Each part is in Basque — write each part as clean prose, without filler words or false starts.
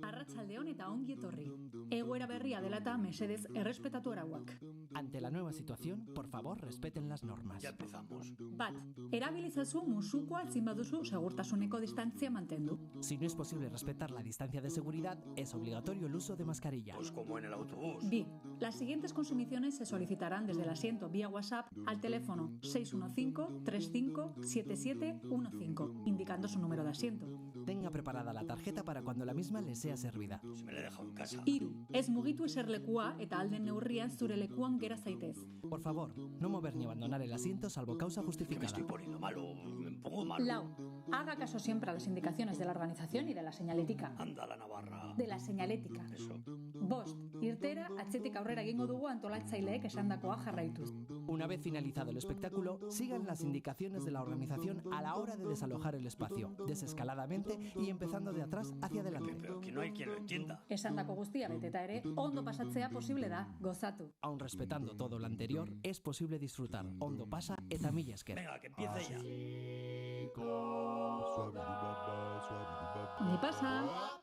Arratsaldeon eta ongi etorri. Egoera berria dela eta mesedez errespetatu arauak. Ante la nueva situación, por favor, respeten las normas. Ya empezamos. Bat, erabilizazu musukoa ezin baduzu segurtasuneko distantzia mantendu. Si no es posible respetar la distancia de seguridad, es obligatorio el uso de mascarilla. Pues como en el autobús. Bi, las siguientes consumiciones se solicitarán desde el asiento vía WhatsApp al teléfono 615-35-7715, indicando su número de asiento. Tenga preparada la tarjeta para cuando la misma le sea servida. Si me la he dejado en casa. Hiru, ez mugitu eserlekua eta alden neurrian zure lekuan gera zaitez. Por favor, no mover ni abandonar el asiento salvo causa Que me justificada. estoy poniendo malo, me pongo malo. Lau, haga caso siempre a las indicaciones de la organización y de la señalética. Anda la Navarra. De la señalética. Eso. Bost, irtera, atzetik aurrera egingo dugu antolatzaileek esandakoa jarraituz. Una vez finalizado el espectáculo, sigan las indicaciones de la organización a la hora de desalojar el espacio, desescaladamente y empezando de atrás hacia adelante. Pero que no hay quien lo entienda. Esandako guztia beteta ere, ondo pasatzea posible da, gozatu. Aun respetando todo lo anterior, es posible disfrutar. Ondo pasa eta mila esker. Venga, que empiece ya. Ni pasa.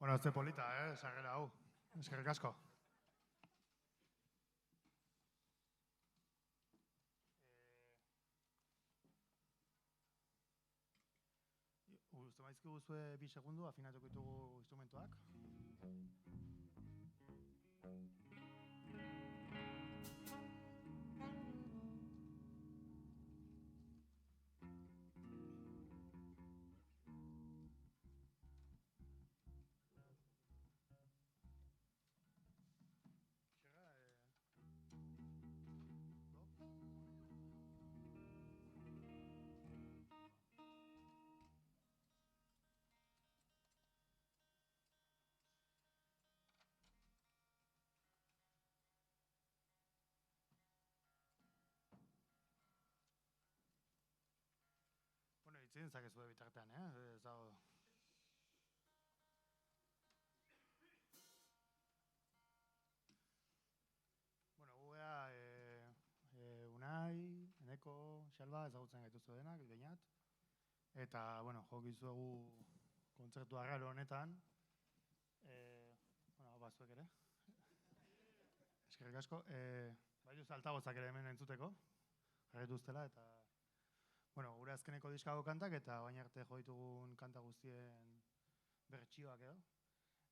Bueno, ez polita, sarrera hau. Eskerrik asko. Uste maizki guzue 2 segundu, afinatuko ditugu instrumentuak. Bueno, itzin zakezue bitartean, Ez dago... Bueno, guea, Unai, Eneko, Xalba, ezagutzen gaituzu denak, behinat. Eta, bueno, jokizuegu kontzertu arraro honetan. Bueno, bazuek ere. Eskerrik asko. Bai duz altagozak ere hemen entzuteko, jarretu ustela, eta... Bueno, gure azkeneko diskago kantak eta baina arte jo ditugun kanta guztien bertsioak edo.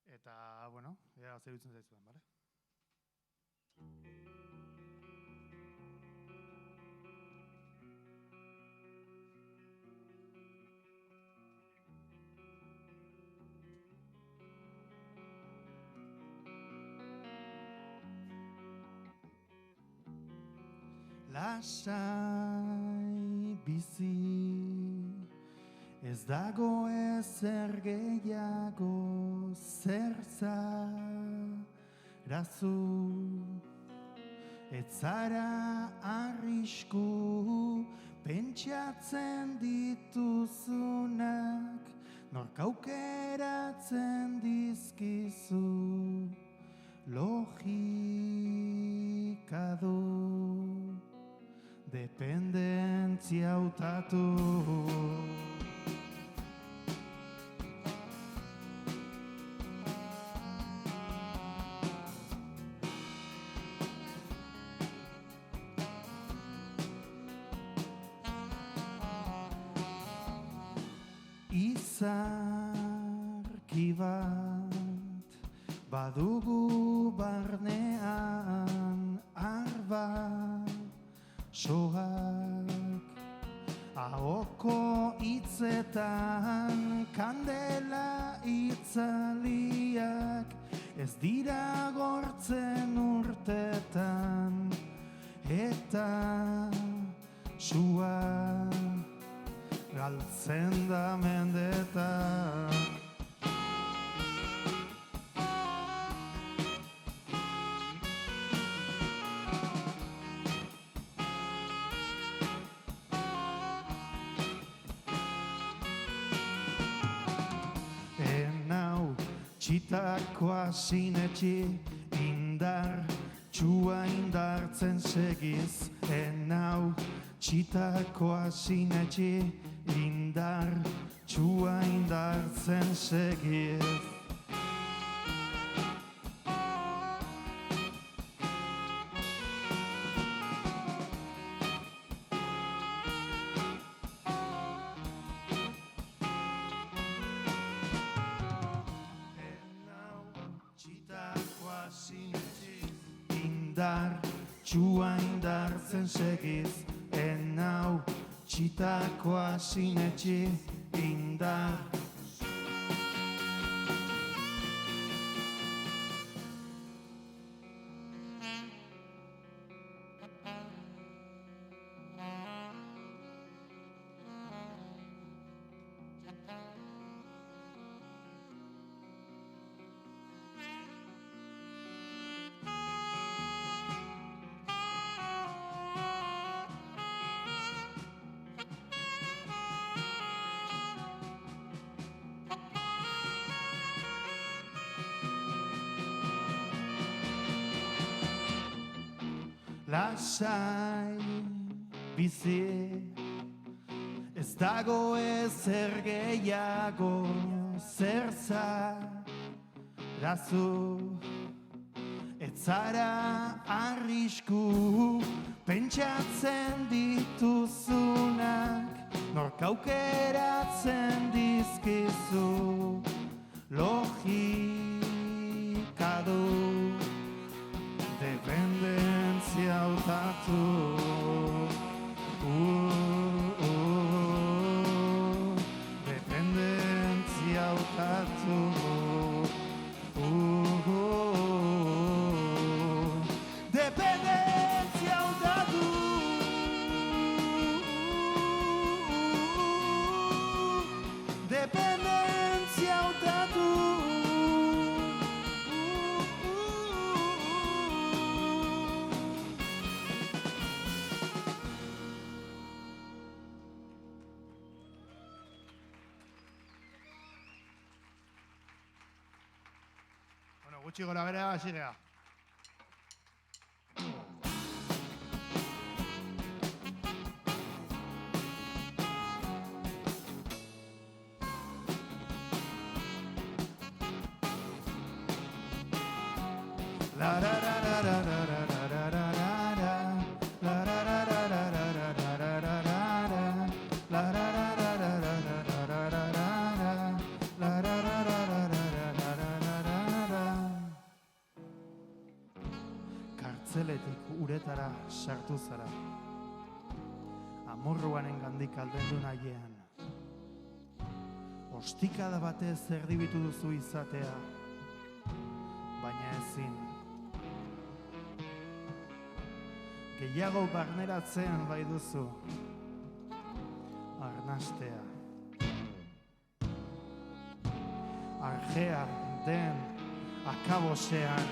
Eta, bueno, ea zer dutzen zaizuen, bale? Lasai bizi, ez dago ezer gehiago zer zarazu. Ez zara arrisku pentsatzen dituzunak, nork aukeratzen dizkizu logika du. Dependentzia hautatu. Izarki bat badugu barnean arba soak, ahoko hitzetan kandela itzaliak, ez dira gortzen urtetan, eta sua galtzen da mendetan. Enau txitakoa sinetxi, indar txua indartzen segiz. Enau txitakoa sinetxi, indar txua indartzen segiz. Indar txua indartzen segiz. Enau txitakoa sinetxi, indar. Lasai bizi, ez dago ezer gehiago, zer zarazu, ez zara arrisku, pentsatzen dituzunak, nork aukeratzen dizkizu, logika du, dependentzia hautatu. Dependentzia hautatu. Dependentzia hautatu. Dependentzia hautatu. Gutxi gora bera, hasi gea. La la la la la la la la la la la la la la la la la la kartzeletik uretara sartu zara, amorruaren gandik aldendu nahiean. Ostikada batez erdibitu duzu izatea, baina ezin. Gehiago barneratzen bai duzu, arnastea. Argea den akabosean,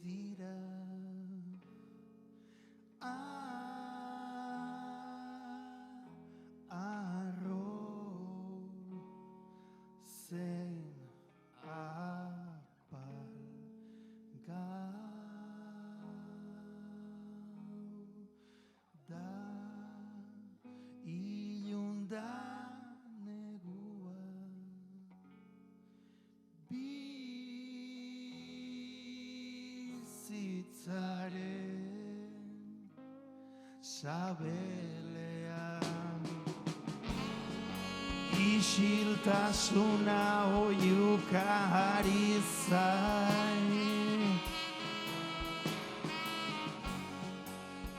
dira sabelean. Isiltasuna oiuka ari zain.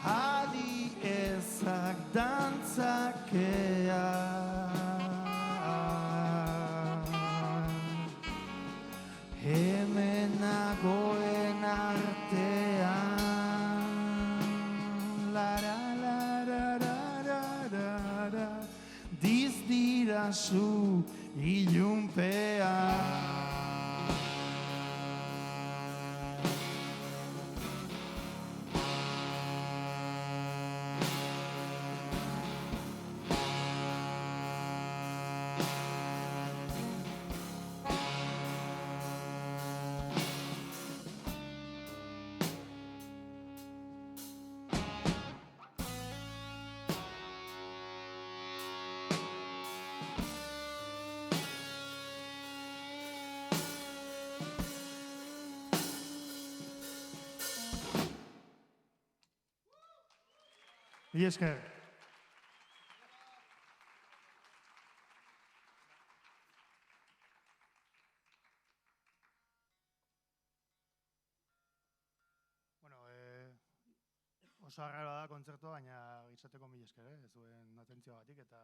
Adi ezak dantzakean. Hemen nagoen artean. Lara, lara, lara, lara. Diz dirazu ilunpean. Mila esker. Bueno, oso arraroa da kontzertua, baina izateko mila esker, zuen atentzioagatik eta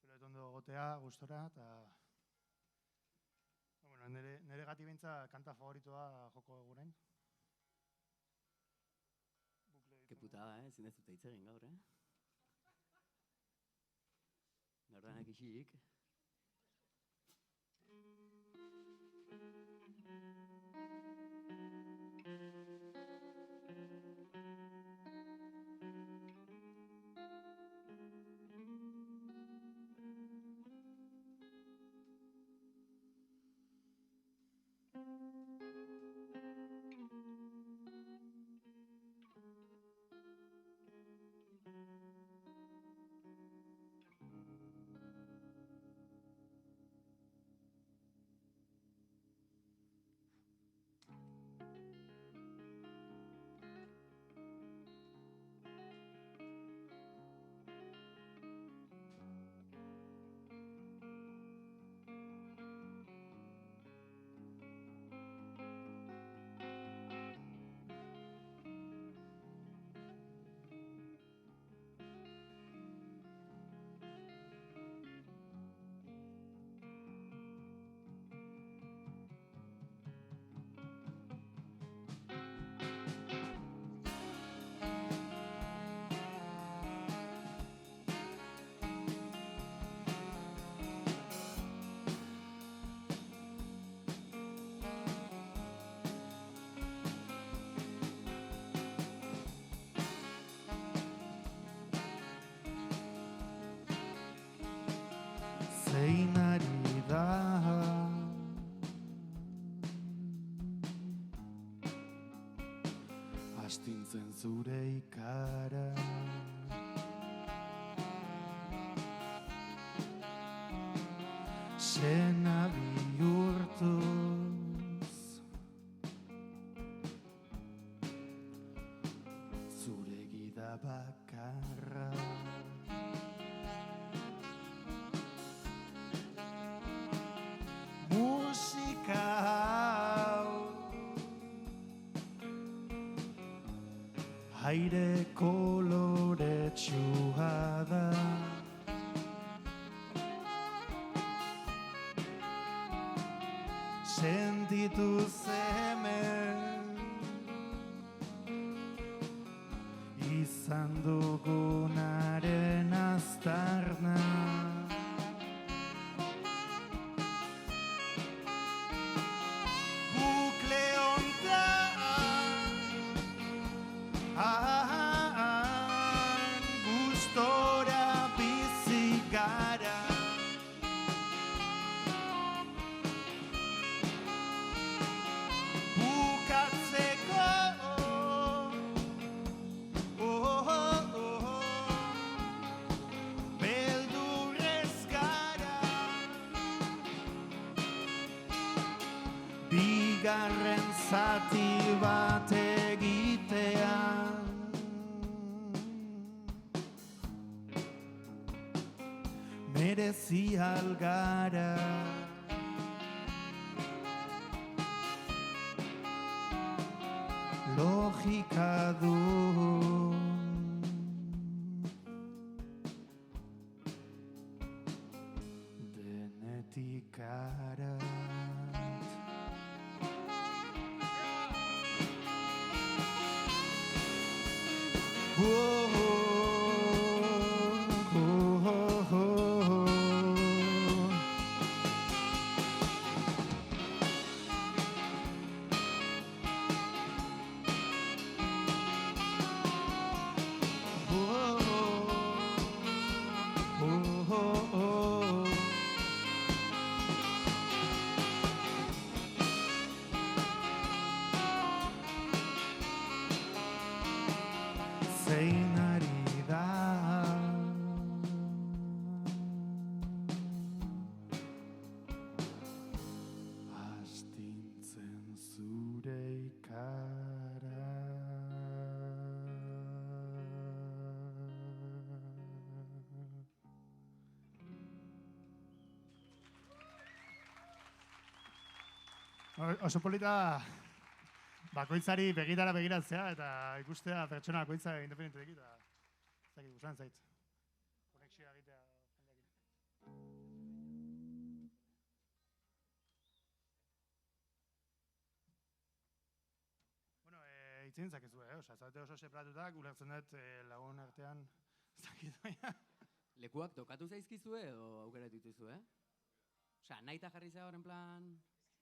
espero ondo egotea, gustora, eta bueno, nire gati bintza kanta favoritoa joko gurein. Ke putada, ezin ez dut hitz egin gaur, Gaur danak isik. Zein ari da astintzen zure ikara. Sena bihurtuz zure gida bakarra. Musika hau aire koloretsua da. Sentituz hemen izan dugunaren aztarna. Gustora bizi gara. Bukatzeko beldurrez gara. Bigarren zati bat egitean gezi algara. Logika du denetik arat. Zein ari da astintzen zure ikara. Oso polita bakoitzari begitara begiratzea eta ikustea pertsona bakoitza independentetik eta ez dakit gustatzen zait. Konexioa egitea jendeekin. Bueno, hitz egin zakezue, osea, zaudete oso separatutak, ulertzen dut lagun artean ez dakit baina. Lekuak tokatu zaizkizue edo aukeratu dituzue? Osea, nahita jarri zea hor en plan...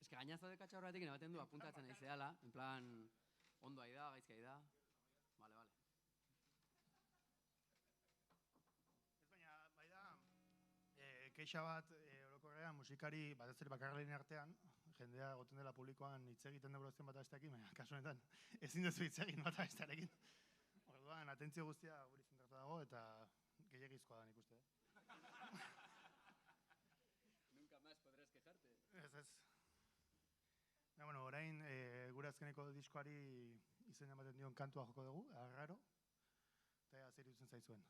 Ez que gaina zaude katxa horretik ematen du apuntatzen nahi zehala, en plan, ondo ahi da, gaizki ahi da. Vale. Ez baina, bai da, keixa bat orokorrean musikari batez ere bakarlaren artean, jendea goten dela publikoan hitz egiten dugu bat bestearekin, baina kasu honetan ezin duzu hitz egin bat bestearekin. Orduan, atentzio guztia guri zentratu dago eta gehiagizkoa da nik uste. Nunca más podrás quejarte. Ez. Na, bueno, orain gure azkeneko diskoari izen ematen dion kantua joko dugu, Arraro, eta zer iruditzen zaizuen.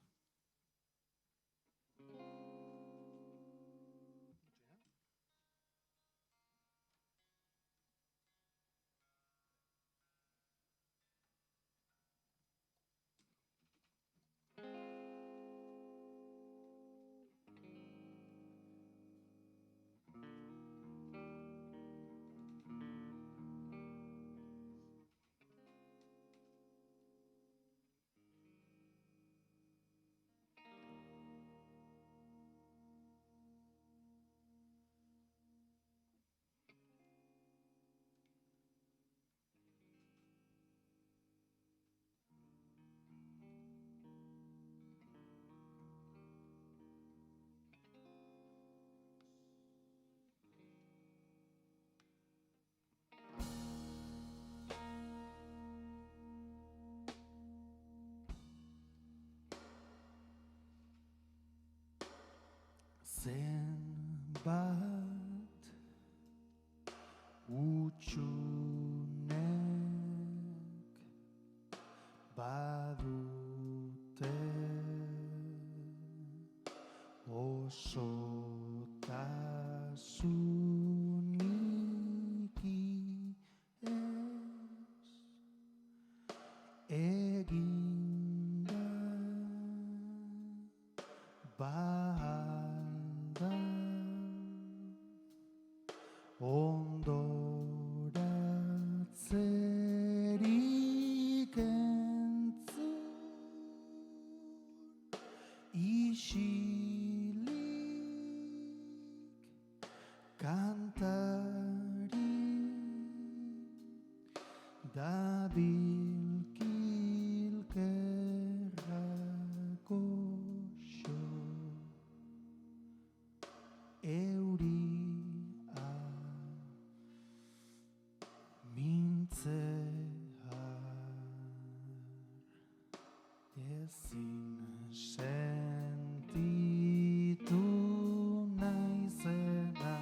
Zenbat utxunek badute osotasunik ez eginda balda ondoratzerik entzun isilik kantari dabilkilkerrako xo euria mintzear ezin sentitu naizena.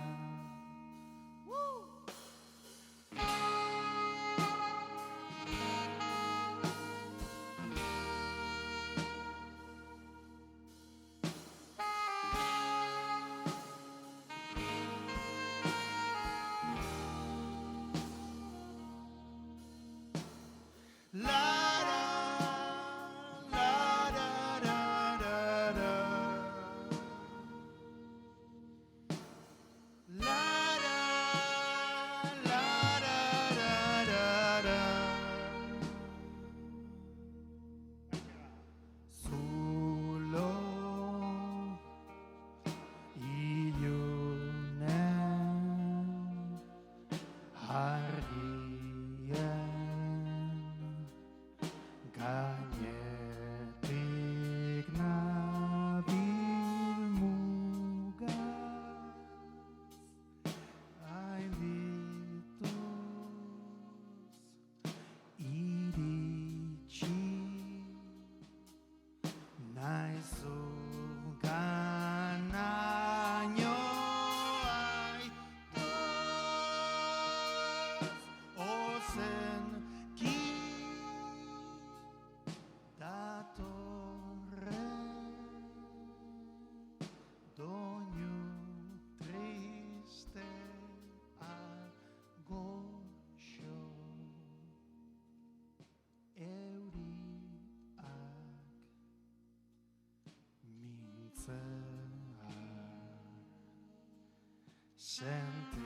senti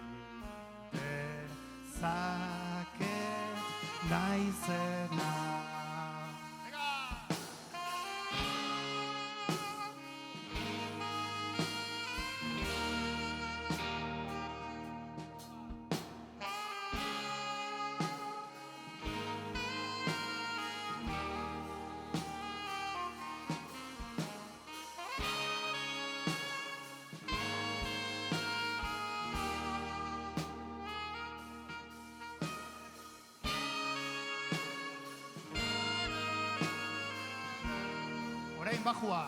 dezaket naizena. Orain bajua.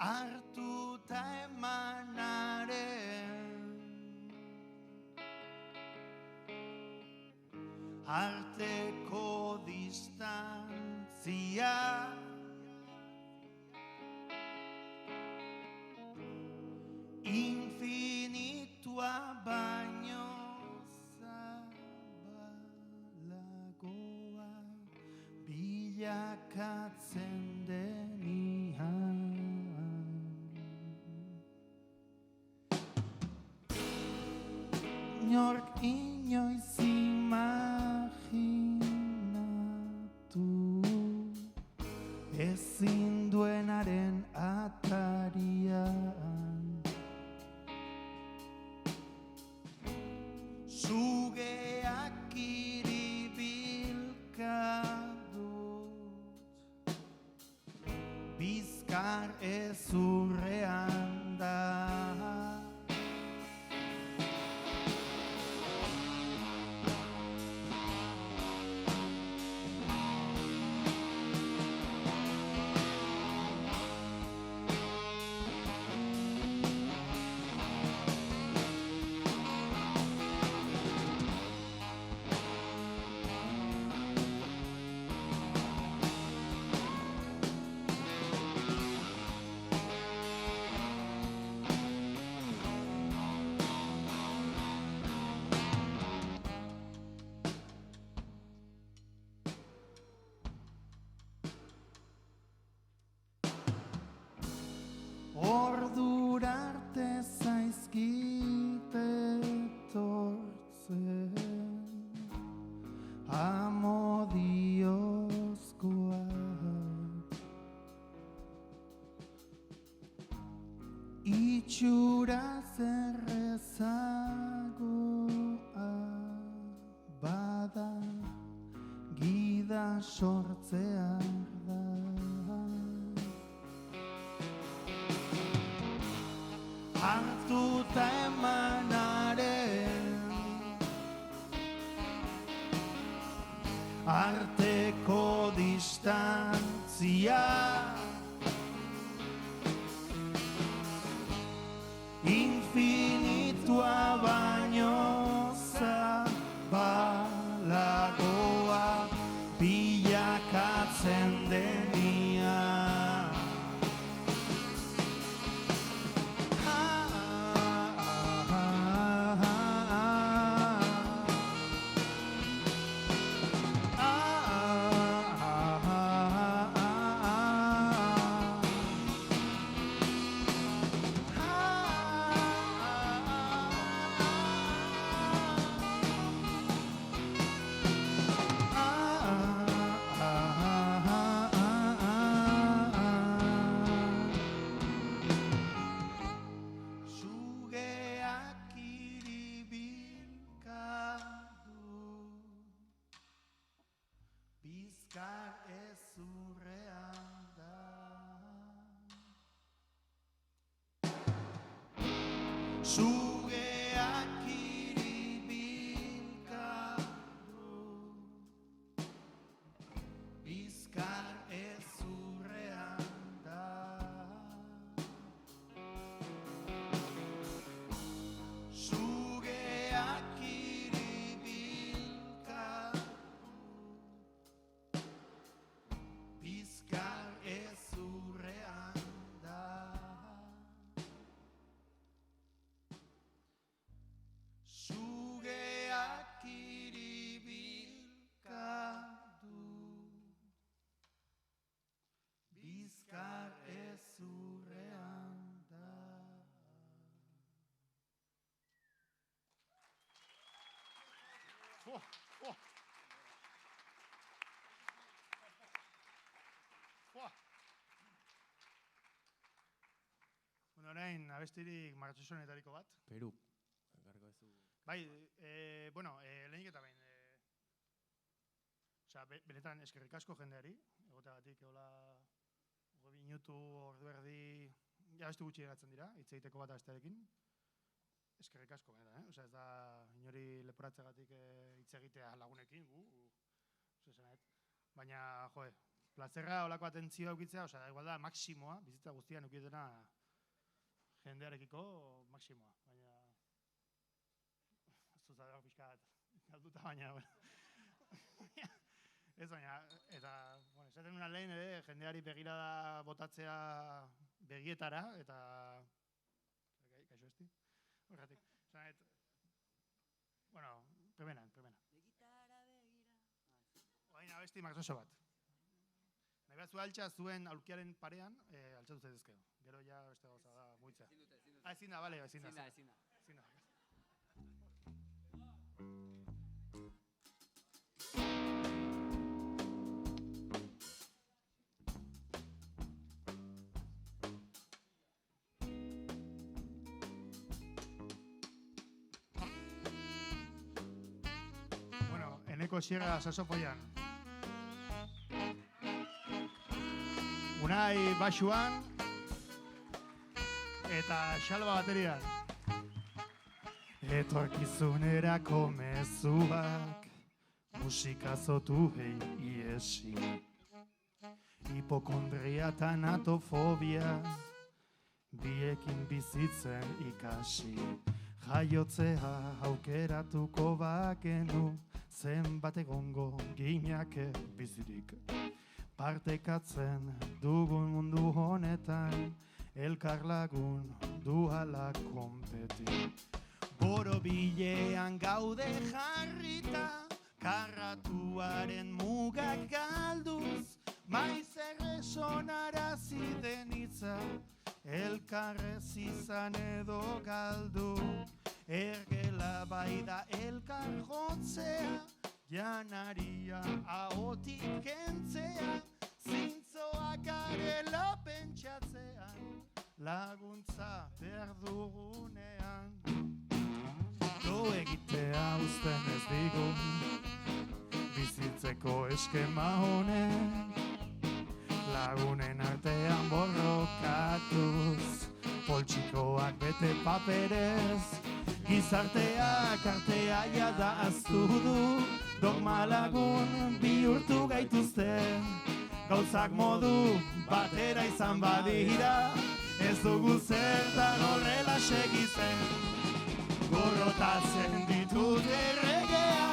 Hartuta emanaren arteko distantzia infinitua baino zabalagoa bilakatzen denian. Inork inoiz imaginatu ezin duenaren atarian sugeak iribilka dut bizkar ezurrean da. Ordura arte zaizkite etortzen amodiozkoak itxura zerrezagoa bada gida sortzea da. Hartuta emanaren arteko distantzia infinitua baino zabalagoa bilakatzen denean. Sugeak iribilkadu bizkar ezurrean da. Sugeak iribilkadu bizkar ezurrean da. Sugeak iribilkadu bizkar ezurrean da. Sugeak iribilkadu bizkar ezurrean da. Bueno, orain abestirik martxosonetariko bat. Peru. Ekarriko duzu. Bai, lehenik eta behin. Osea, benetan eskerrik asko jendeari, egoteagatik hola 20 minutu ordu erdi, ja beste gutxi geratzen dira, hitz egiteko bat bestearekin. Eskerrik asko benetan, Osea, ez da inori leporatzegatik hitz egitea lagunekin, baina, plazerra holako atentzioa eukitzea, osea, igual da maksimoa, bizitza guztian eukitena jendearekiko maksimoa, baina ez dut dago pixkat galduta, baina, ez baina, eta, esaten nuen lehen ere, jendeari begirada botatzea begietara, eta, kaixo esti? Horregatik, premenan. Oain abesti martxoso bat. Nahi bat zu altxa zuen aulkiaren parean, altxatu zaitezkeo. Gero ja beste gauza da muitzea. Ezin da, bale, ezin da. Eneko Sierra saxofoian. Unai baxuan eta Xalba baterian. Etorkizunerako mezuak musika zotu iesi. Hipokondria eta natofobia biekin bizitzen ikasi. Jaiotzea aukeratuko bakenu zenbat egongo ginake bizirik. Partekatzen dugun mundu honetan elkar lagun duhala konpeti. Borobilean gaude jarrita karratuaren mugak galduz maiz erresonarazi den hitza elkarrez izan edo galdu. Ergela bai da elkar jotzea, janaria ahotik kentzea, zintzoak garela pentsatzean, laguntza behar dugunean. Lo egitea uzten ez digu, bizitzeko eskema honek, lagunen artean borrokatuz, poltsikoak bete paperez, gizarteak artea jada aztu du, dogma lagun bi gaituzte, gauzak modu batera izan badira, ez dugu zertan horrela segitzen. Gorrotatzen ditut erregea,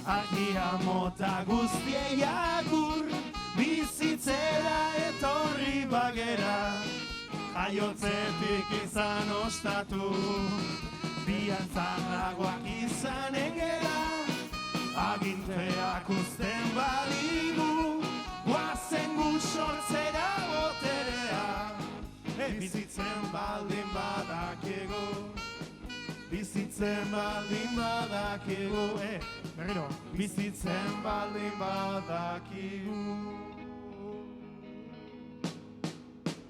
argia mota guztiei agur, bizitzera etorri bagera, jaiotzetik izan ostatu, bian zarragoak izan egera, aginteak uzten badigu, guazen gu sortzera boterea, bizitzen baldin badakigu, bizitzen baldin badakigu, Berriro. bizitzen baldin badakigu.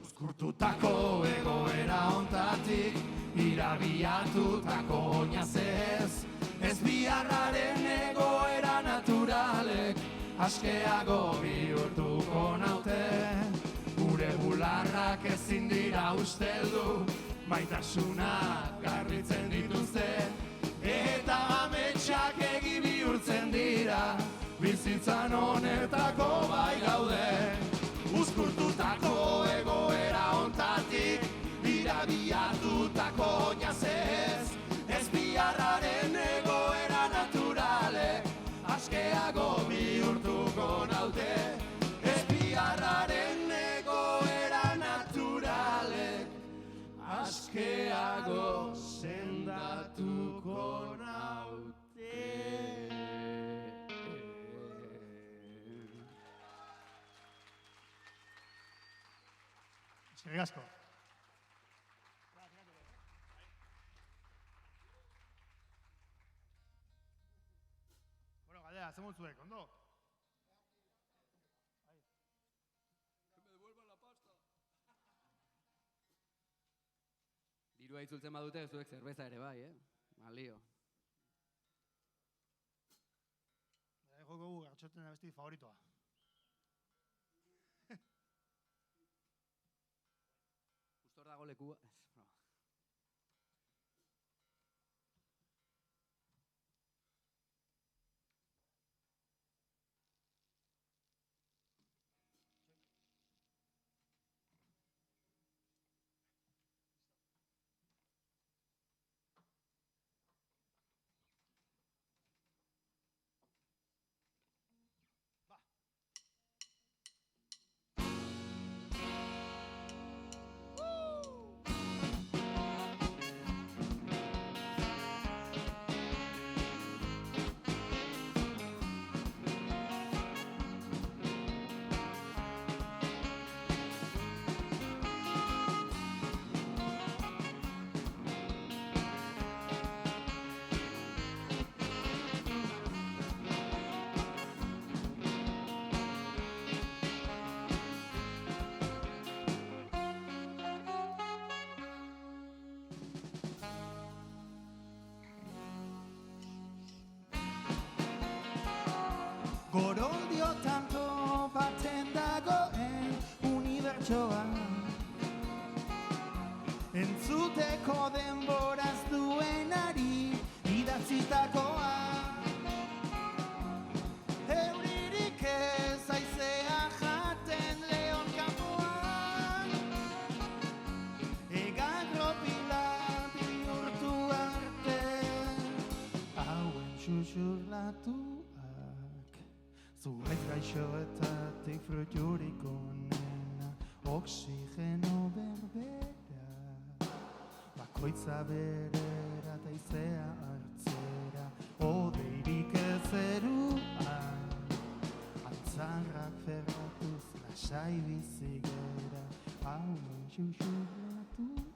Uzkurtutako egoera ontatik, irabiatutako oinazez, ez biharraren egoera naturalek, askeago bihurtuko naute, gure bularrak ezin dira usteldu, maitasunak garritzen dituzte, eta ametsak egi bihurtzen dira, bizitzan honetako bai gaude. Uzkurtutako egoera ontatik, irabiatutako oinazez, ez biharraren egoera naturalek, askeago bihurtuko naute, ez biharraren egoera naturalek, askeago sendatuko naute. Eskerrik asko. Bueno, galdera, hacemos zuek, ondo? Dirua itzultzen badute, zuek zerbeza ere bai, Malio. Joko gu gartxoten abesti favoritoa. Gustor dago lekua. Gorondio tanto baten dagoen unibertsoa, entzuteko denboraz duenari idatzitakoa, euririk ez aizea jaten lehon kanpoan, egagropila bihurtu arte, hauen xuxurlatuak, zurraiz gaixoetatik fruiturik onena, oxigeno berbera, bakoitza berera eta izea hartzera, odeirik ez eruan, antzarrak ferratuz lasai bizigera, hauen xuxurlatuak.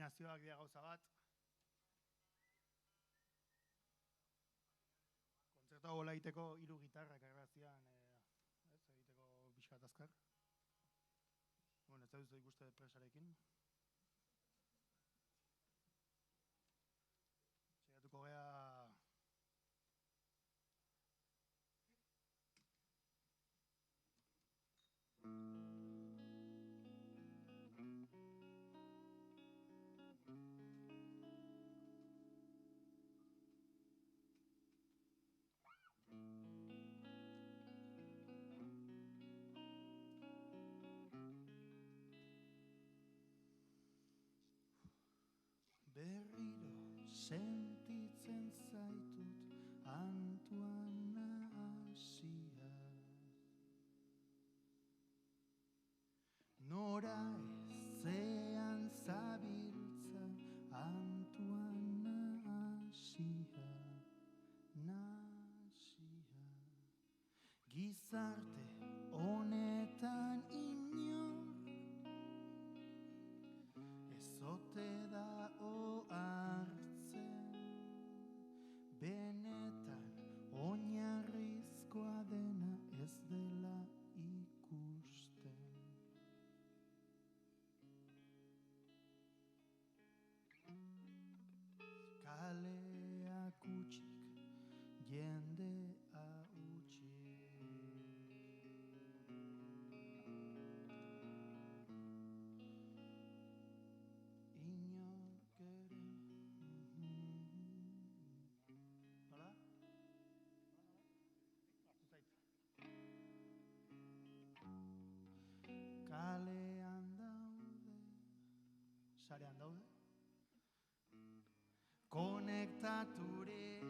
kombinazioak dira gauza bat. Kontzertu hau egiteko 3 gitarrak errazian, egiteko pixkat azkar. Bueno, ez da duzu ikuste presarekin. Segatuko gea... Berriro sentitzen zaitut Antuan hasia. Nora ezean zabiltza Antuan hasia, nasia. Gizarte honetan inor ezote da ohartzen, benetan oinarrizkoa dena ez dela ikusten. Kaleak utxik, jendea utxik. Inork ere. Nola? Hartu zait. Kalean daude, Sarean daude. konektaturik,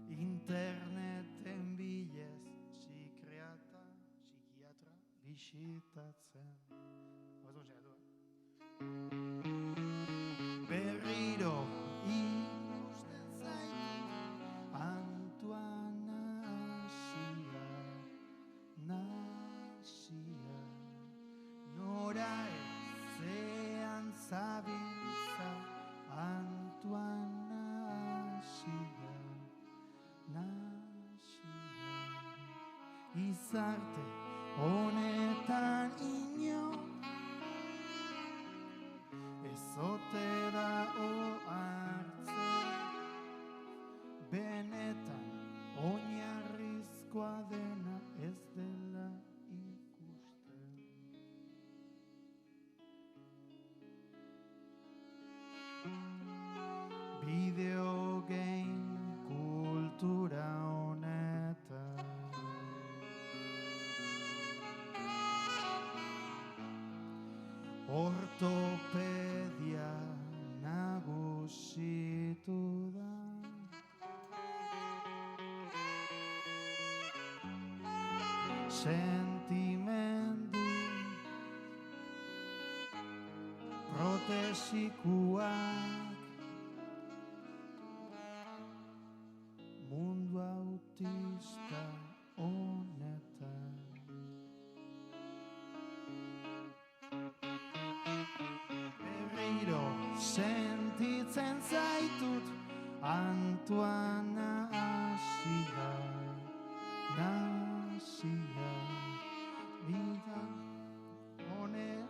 interneten bilez psikiatra bisitatzen. Hau ez duen segatu, Berriro ikusten zaitut Antuan hasia, nasia. Nora ezean zabiltza Antuan hasia, nasia. Gizarte honetan inor ezote da ohartzen, benetan oinarrizkoa dena ez dela ikusten. Video game kultura honetan ortopedia nagusitu da. Sentimendu protesikuak mundu autista honetan. Berriro sentitzen zaitut Antuan hasia, nasia. Vida honen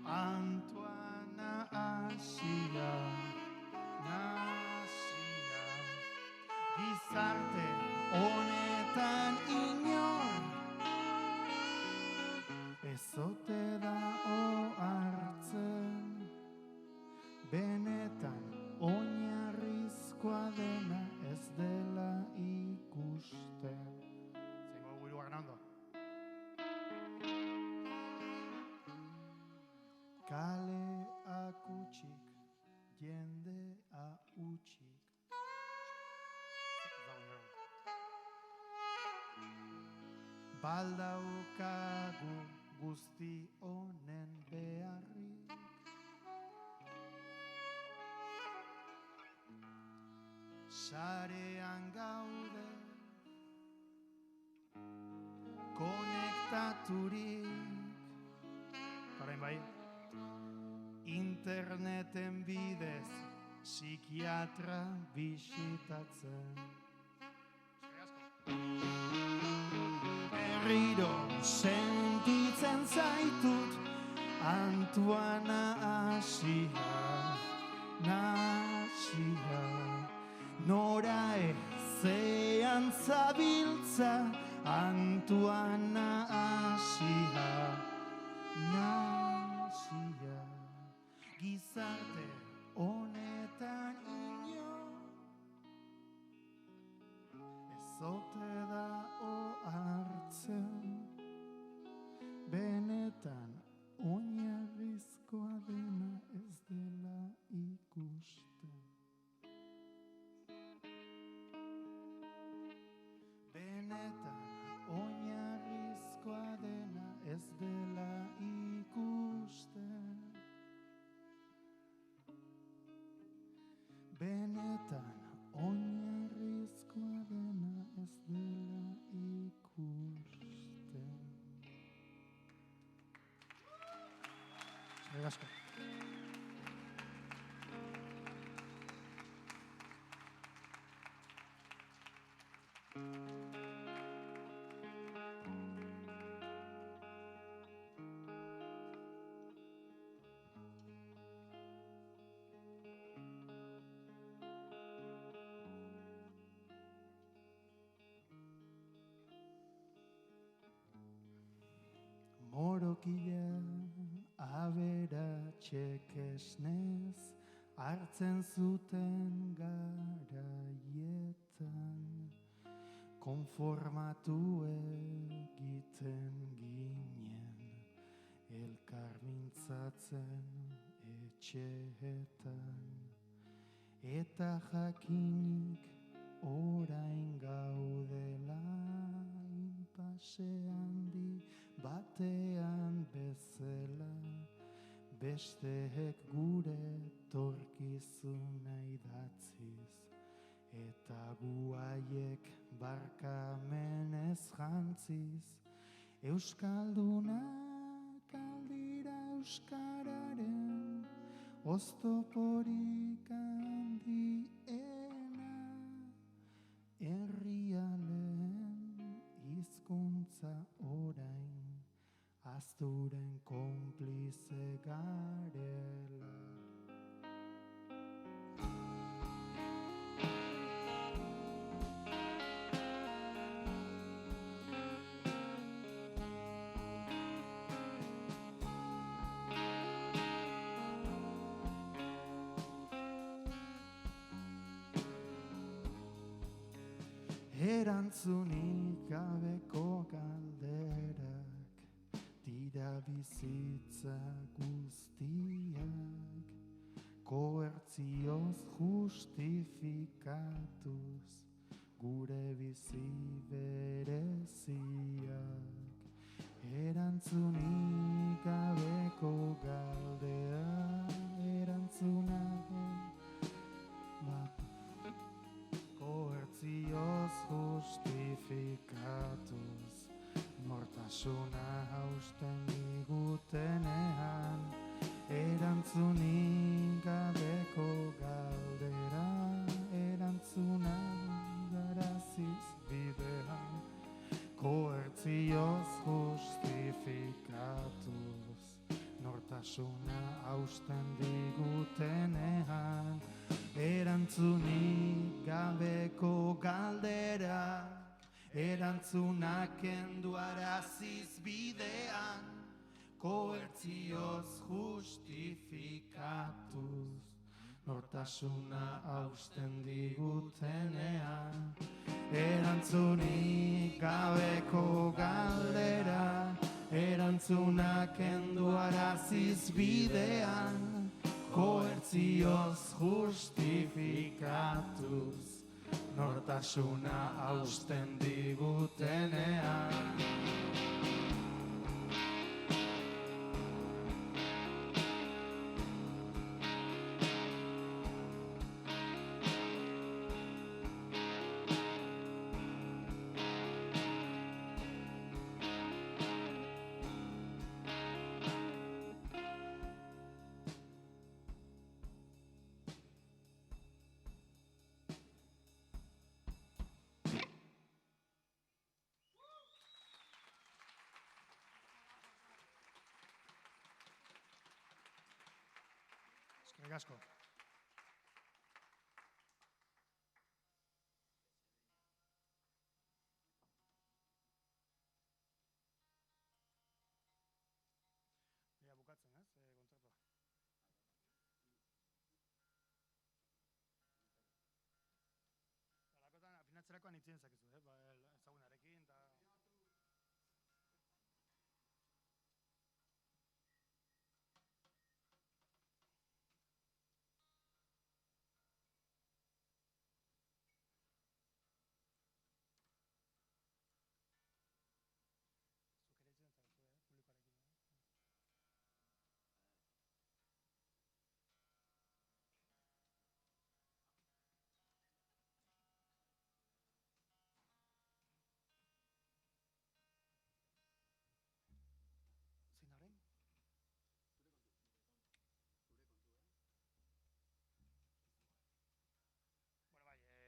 Antuan hasia, nasia. Gizarte honetan inor ezote da ohartzen, benetan oinarrizkoa dena ez dela ikusten. zengo dugu hirugarren ondo. Kaleak utxik, jendea utxik. Ez dago inor. Baldaukagu guzti honen beharrik, sarean gaude konektaturik, interneten bidez psikiatra bisitatzen. Berriro sentitzen zaitut Antuana nasia Nora ezean zabiltza Antuana nasia Gizarte honetan ezote da hartzen benetan oinarrizkoa dena ez dela ikusten. Benetan oinarrizkoa dena ez dela ikusten. Benetan oinarrizkoa dena ez dela ikusten. Eskerrik asko. Morokila aberatxek esnez hartzen zuten garaietan konformatu egiten ginen elkar mintzatzen etxeetan eta jakinik orain gaudela inpase handi batean bezala besteek gure torkizuna idatziz eta gu haiek barkamenez jantziz Euskaldunak aldira euskararen oztoporik handiena herrialen hizkuntza orain azturen konplize garela. Erantzunik gabeko galderak dira bizitza guztiak koertzioz justifikatuz gure bizi bereziak erantzunik gabeko galdera erantzunak koertzioz justifikatuz nortasuna hausten digutenean erantzunik gabeko galdera erantzuna garaziz bidean koertzioz justifikatuz nortasuna hausten digutenean erantzunik gabeko galdera erantzunak enduaraziz bidean koertzioz justifikatuz nortasuna hausten digutenean erantzunik gabeko galdera erantzunak enduaraziz bidean koertzioz justifikatuz nortasuna hausten digutenean Eskerrik asko. Bukatzen, ez? Kontzertua. Alakotan, afinatzerakoan itzien zakizu, ezagunarekin, eta...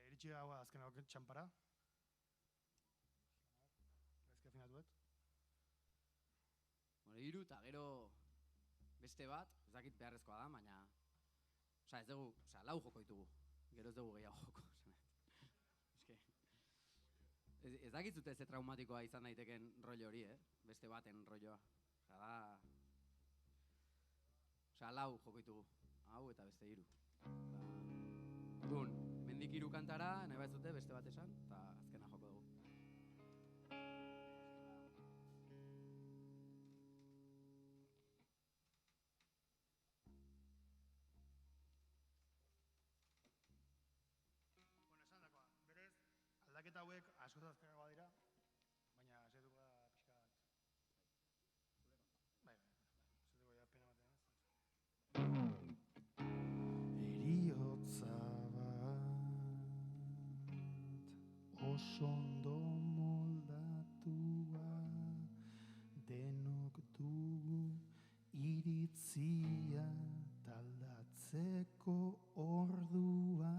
Iritsi hau azken hau txampara. Ezke afinatuet. Bueno, 3 eta gero beste bat, ez dakit beharrezkoa da, baina... Osa, ez dugu, 4 joko ditugu. Gero ez dugu gehiago joko. Ez dakitzute ze traumatikoa izan daiteken rollo hori, beste baten rolloa. Osa, da... Osa, 4 joko ditugu. Hau eta beste 3. Orduan, mendik 3 kantara, nahi bat zute beste bat esan, eta azkena joko dugu. Bueno, esan dakoa, berez, aldaketa hauek askoz azkarragoa dira, baina asetuko da pixka bat. Bai, asetuko da pena batean, ez? Eriotza osondo moldatua, denok dugu iritzia taldatzeko ordua,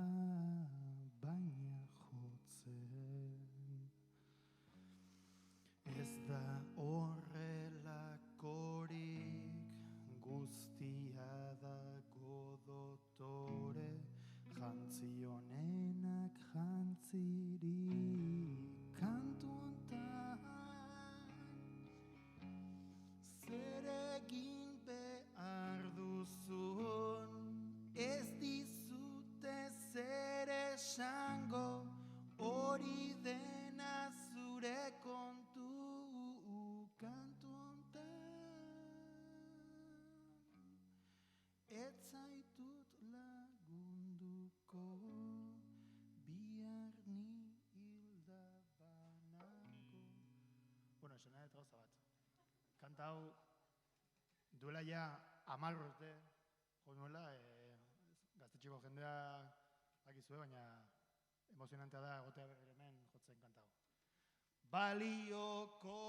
baina jotzen ez da horrelakorik, guztia dago dotore, jantzi honenak jantzirik kantu hontan. Zer egin behar duzun, ez dizute zer esango, hori dena zure kontu kantu hontan. Ez zaitut lagunduko, bihar ni hilda banago. Bueno, esan nahi gauza bat. Kanta hau duela ja 10 urte jo nuela, gaztetxeko jendea dakizue, baina emozionantea da egotea berriro hemen jotzen kanta hau. Balioko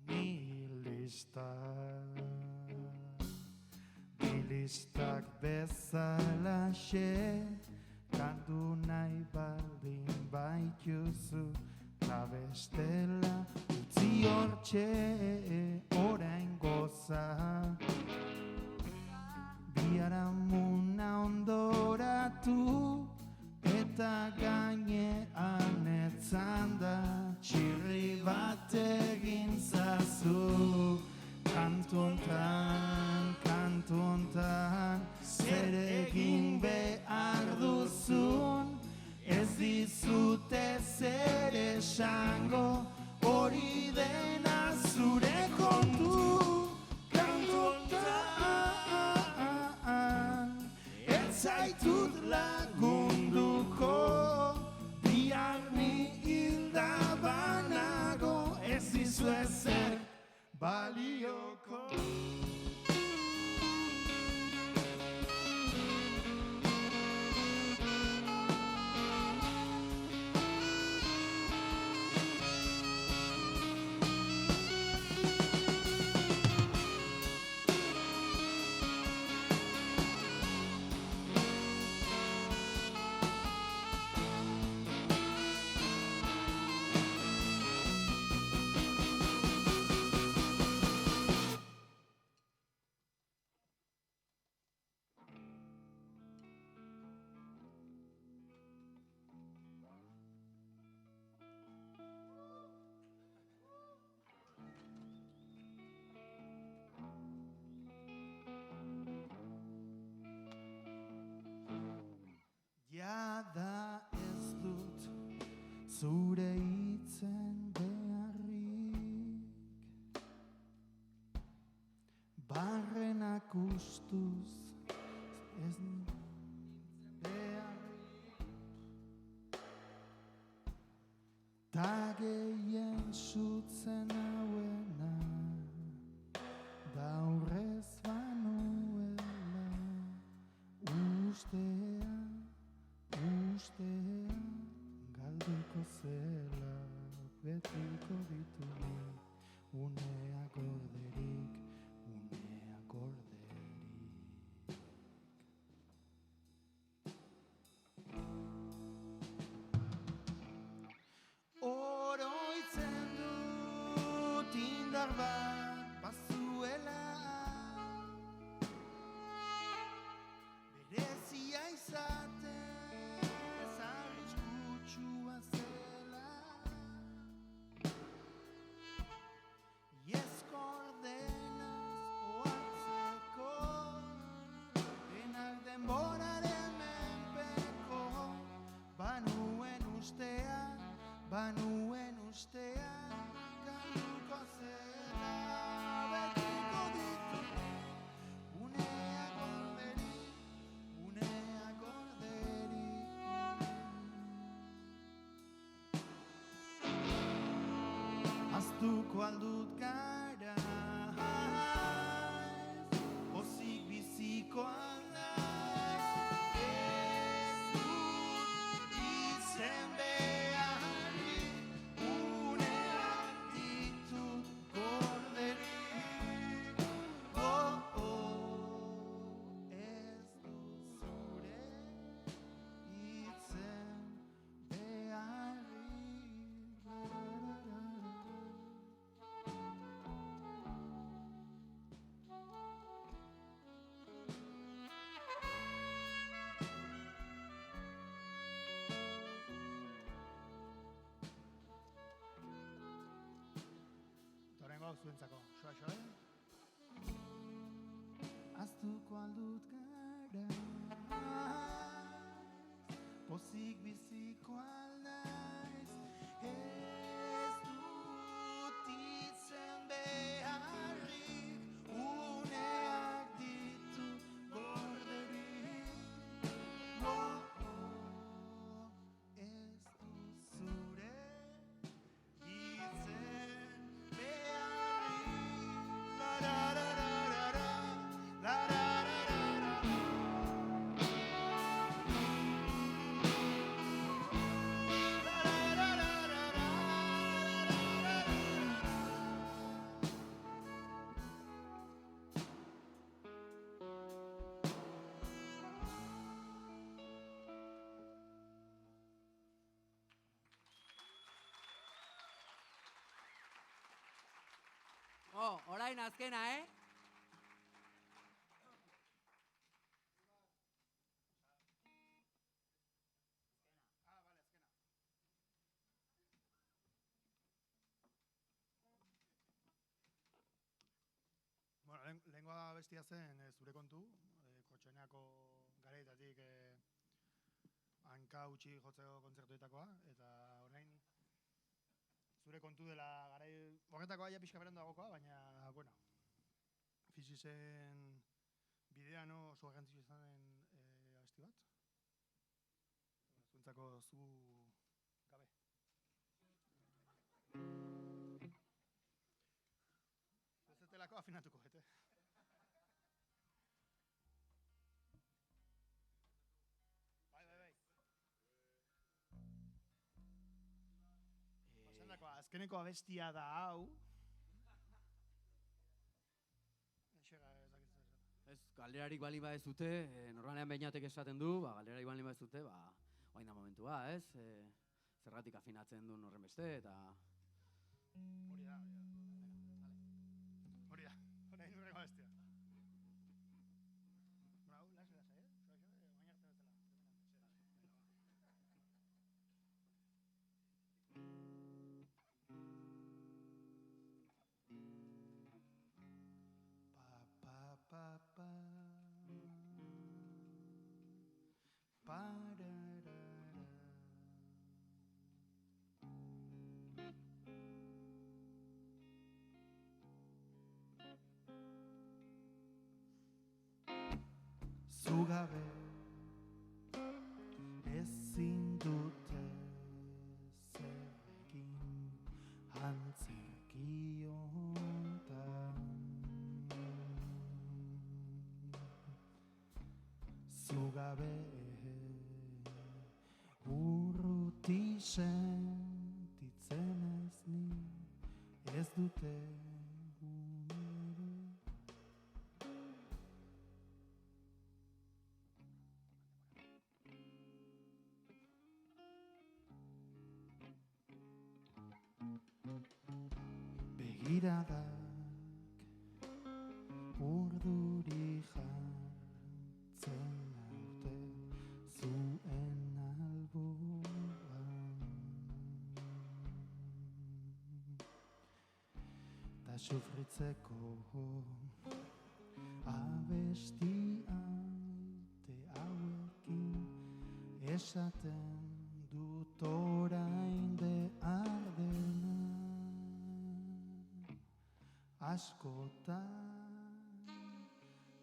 nilistak, bilistak bezalaxe, kantu nahi baldin baituzu, ta bestela utzi hortxe orain goza. Biharamuna ondoratu, eta gainean etzan da, txirri bat egin zazu. Kantu hontan, zer egin behar duzun, ez dizute zer esango, hori dena zure kontu. Kantu hontan, ez zaitut lagunduko, bihar ni hilda banago, ez dizu ezer balioko. zure hitzen beharrik, barrenak ustuz ez beharrik, ta gehien sutzen hauena, daurrez banuela, ustea, galduko zela, betiko ditugu, uneak orderik, uneak orderik. Oroitzen dut indar bat bazuela, berezia izatez arriskutsua zela, iezko ordenaz ohartzeko, denak denboraren menpeko, banuen ustea, galduko zela, betiko ditu, uneak orderik. Aztuko aldut gara, pozik biziko aldaiz, ez dut izen beharrik, uneak ditut gorderik. Oh, ez dut zure itzen Torengo zuentzako, xoa. Aztuko aldut gara, pozik biziko aldaiz, ez dut itzen beharrik, uneak ditut gorderik. Oh, ez dut zure itzen beharrik. La-ra-ra-ra-ra-ra, la-ra-ra-ra-ra. Orain azkena, Bueno, lehengoa bestia zen zure kontu, Kotxoneako garaitatik hanka utxi jotzeko kontzertuetakoa, eta orain zure kontu dela garai horretakoa ja pixka berandu dagokoa, baina, bueno, Fisisen bidean oso garrantzitsua izan den abesti bat. Zuentzako zu gabe. Ez zetelako afinatuko, bete. Bai. Azkeneko abestia da hau. Ez, galderarik bali ba ez dute, normalean Beñatek esaten du, galderarik bali ba ez dute, oain da momentua, ez? Zergatik afinatzen duen horren beste, eta... Hori da, orain urrengo abestia. Hau, lasai, baina arte bezala. zugabe ezin dute zer egin antzerki hontan. Zugabe urruti sentitzen ez ni ez dute begiradak urduri jartzen naute zuen alboan. Ta sufritzeko abesti aite hauekin esaten dut orain behar dena. Askotan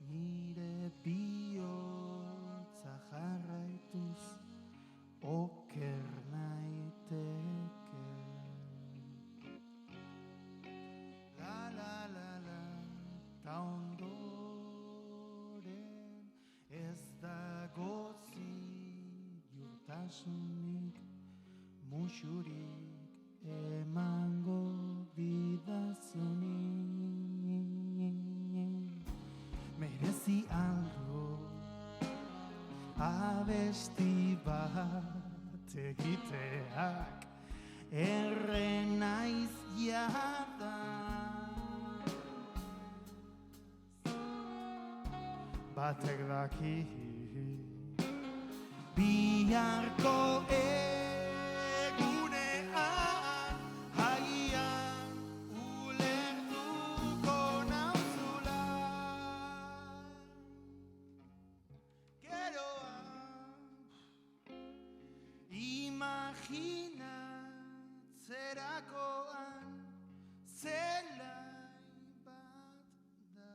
nire bihotza jarraituz oker naiteke. La la la la, ta ondoren ez dago ziurtasunik musurik emango didazunik. Merezi aldo abesti bat egiteak erre naiz jada. Batek daki biharko egunean agian ulertuko nauzula. Imaginatzerakoan zelai bat da.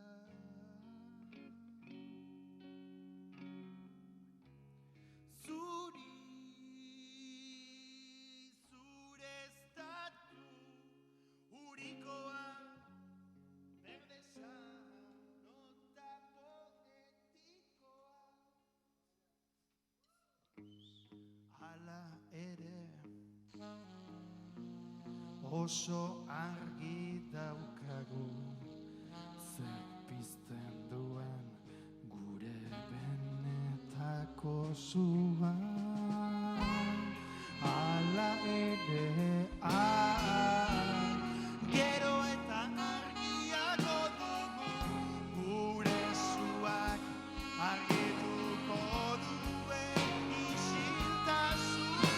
Zure estatu urikoa berdeza nota poetikoa. Hala ere oso argi daukagu zer pizten duen gure benetako sua. Hala ere gero eta argiago dugu gure suak argituko duen isiltasuna.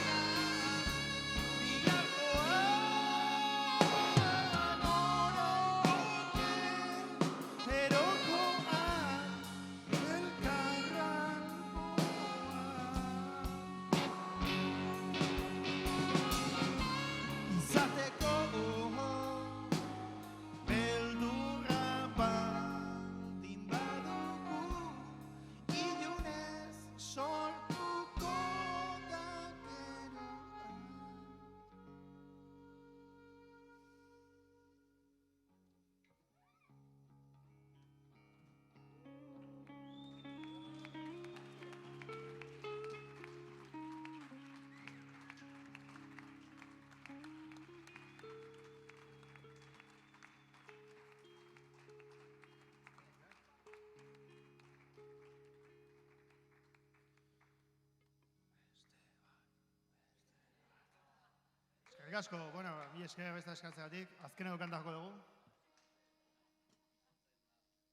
Eskerrik asko, bueno, mi esker beste eskatzegatik, azkeneko kantako dugu.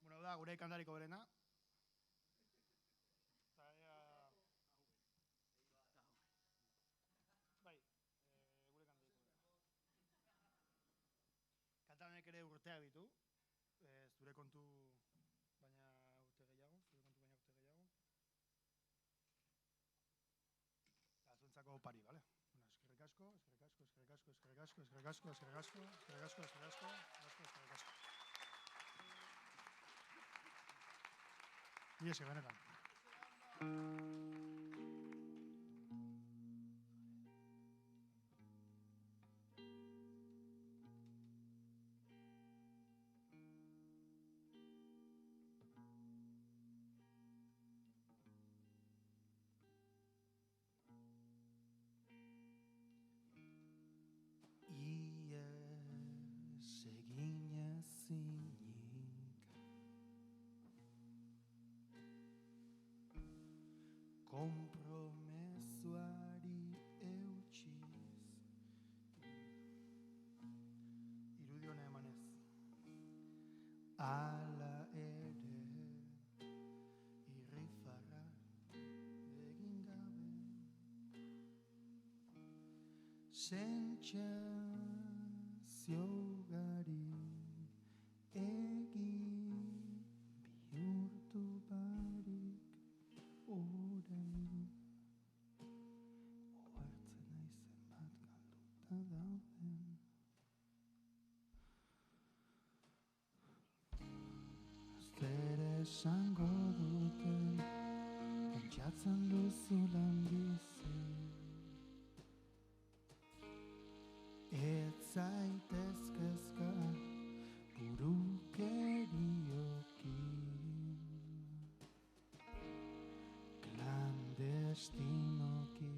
Bueno, da, gure kantariko berena. Bai, gure kantariko berena. Kanta honek ere urteak ditu, zure kontu baina urte gehiago, Eta zuentzako pari, bale? Eskerrik asko. Ni eske benetan. sentsazio ugari egin bihurtu barik orain ohartzen naizen bat galduta dauden zer esango duten pentsatzen duzulan bizi ez zaitezkezka burukeriokin klandestinoki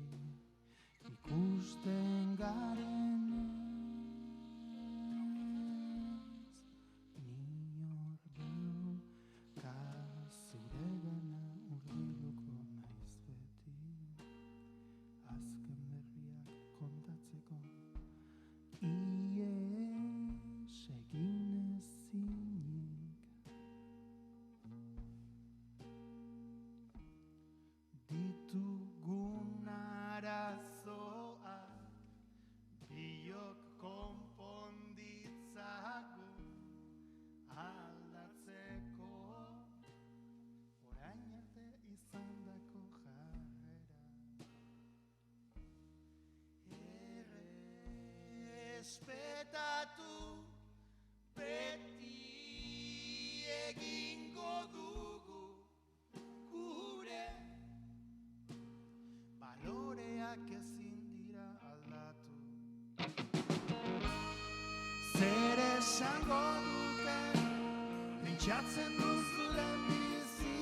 ikusten garenez inor dauka zuregana hurbiluko naiz beti azken berriak kontatzeko ies egin ezinik ditugun arazoak biok konponditzagun aldatzeko orain arte izandako jarrera errespetatu beti egingo dugu gure baloreak ezin dira aldatu zer esango duten pentsatzen duzulen bizi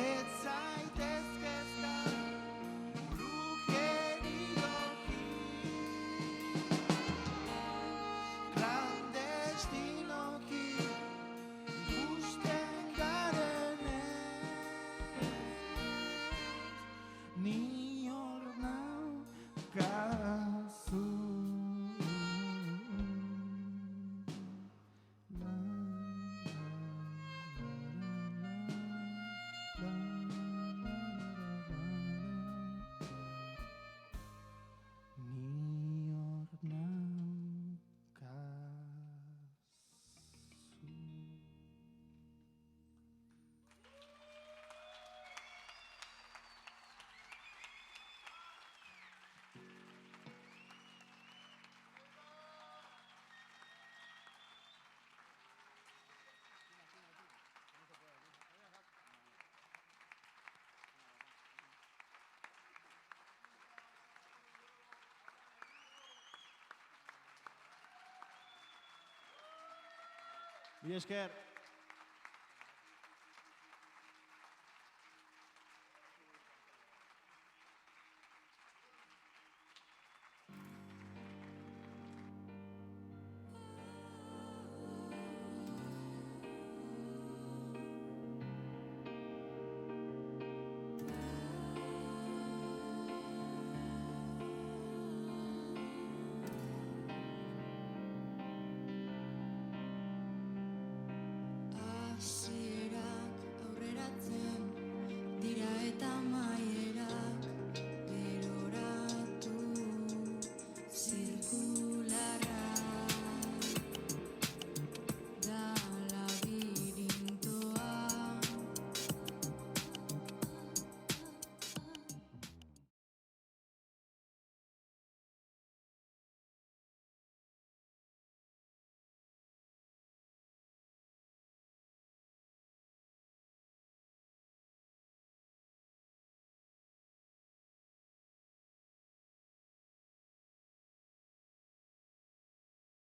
ez zaitezkezka burukeriokin klandestinoki ikusten garenez inor naukazu Mila esker.